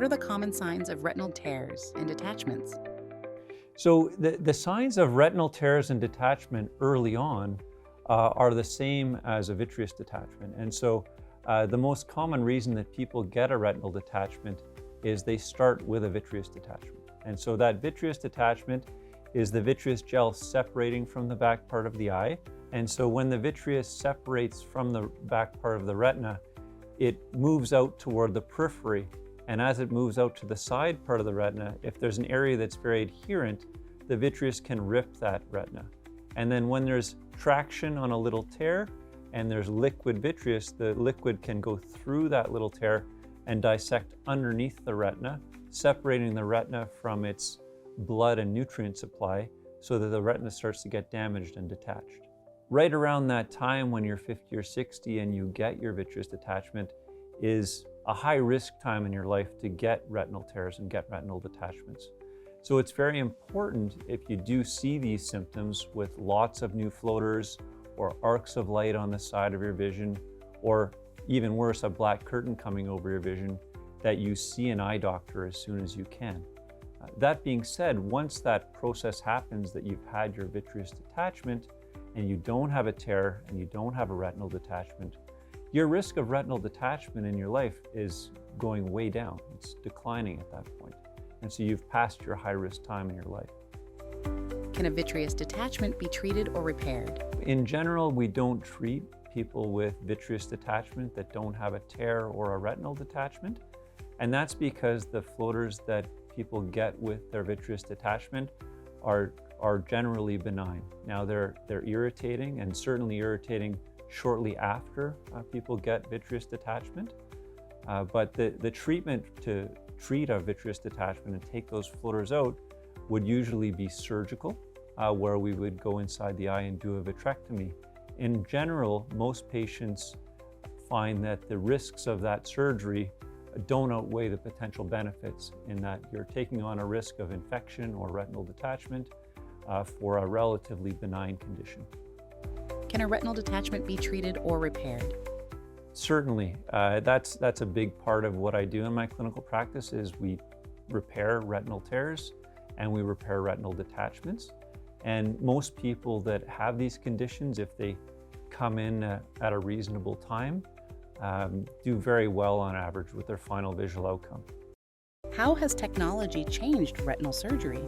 What are the common signs of retinal tears and detachments? So the signs of retinal tears and detachment early on are the same as a vitreous detachment. And so the most common reason that people get a retinal detachment is they start with a vitreous detachment. And so that vitreous detachment is the vitreous gel separating from the back part of the eye. And so when the vitreous separates from the back part of the retina, it moves out toward the periphery. And as it moves out to the side part of the retina, if there's an area that's very adherent, the vitreous can rip that retina. And then when there's traction on a little tear and there's liquid vitreous, the liquid can go through that little tear and dissect underneath the retina, separating the retina from its blood and nutrient supply so that the retina starts to get damaged and detached. Right around that time when you're 50 or 60 and you get your vitreous detachment is a high risk time in your life to get retinal tears and get retinal detachments. So it's very important if you do see these symptoms with lots of new floaters or arcs of light on the side of your vision, or even worse, a black curtain coming over your vision, that you see an eye doctor as soon as you can. That being said, once that process happens that you've had your vitreous detachment and you don't have a tear and you don't have a retinal detachment, your risk of retinal detachment in your life is going way down. It's declining at that point. And so you've passed your high-risk time in your life. Can a vitreous detachment be treated or repaired? In general, we don't treat people with vitreous detachment that don't have a tear or a retinal detachment. And that's because the floaters that people get with their vitreous detachment are generally benign. Now they're irritating, and certainly irritating shortly after people get vitreous detachment. But the treatment to treat a vitreous detachment and take those floaters out would usually be surgical, where we would go inside the eye and do a vitrectomy. In general, most patients find that the risks of that surgery don't outweigh the potential benefits, in that you're taking on a risk of infection or retinal detachment for a relatively benign condition. Can a retinal detachment be treated or repaired? Certainly. That's a big part of what I do in my clinical practice is we repair retinal tears and we repair retinal detachments. And most people that have these conditions, if they come in at a reasonable time, do very well on average with their final visual outcome. How has technology changed retinal surgery?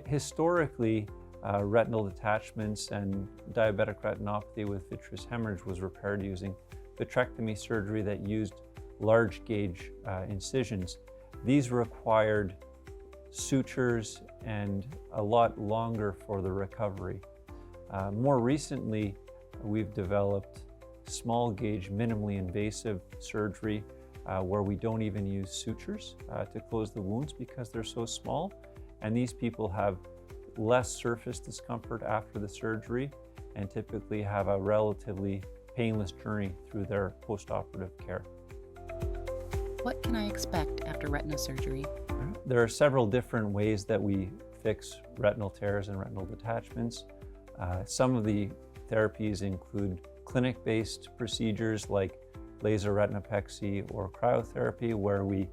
Historically, retinal detachments and diabetic retinopathy with vitreous hemorrhage was repaired using vitrectomy surgery that used large gauge incisions. These required sutures and a lot longer for the recovery. More recently, we've developed small gauge, minimally invasive surgery where we don't even use sutures to close the wounds because they're so small. And these people have less surface discomfort after the surgery and typically have a relatively painless journey through their post-operative care. What can I expect after retina surgery? There are several different ways that we fix retinal tears and retinal detachments. Some of the therapies include clinic-based procedures like laser retinopexy or cryotherapy, where we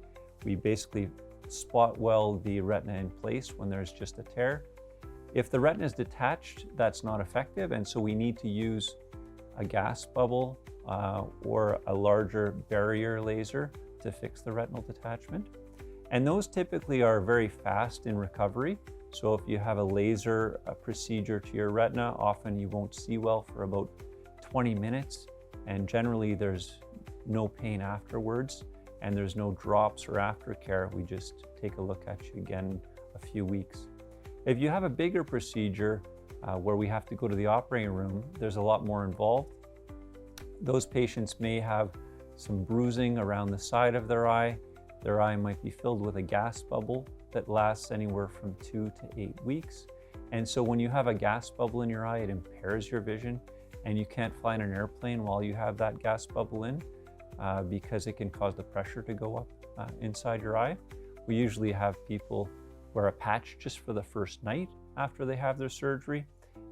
basically spot weld the retina in place when there's just a tear. If the retina is detached, that's not effective, and so we need to use a gas bubble or a larger barrier laser to fix the retinal detachment. And those typically are very fast in recovery. So if you have a laser procedure to your retina, often you won't see well for about 20 minutes, and generally there's no pain afterwards, and there's no drops or aftercare. We just take a look at you again in a few weeks. If you have a bigger procedure where we have to go to the operating room, there's a lot more involved. Those patients may have some bruising around the side of their eye. Their eye might be filled with a gas bubble that lasts anywhere from 2 to 8 weeks. And so when you have a gas bubble in your eye, it impairs your vision, and you can't fly in an airplane while you have that gas bubble in because it can cause the pressure to go up inside your eye. We usually have people wear a patch just for the first night after they have their surgery,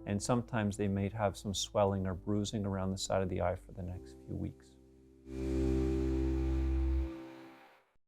and sometimes they may have some swelling or bruising around the side of the eye for the next few weeks.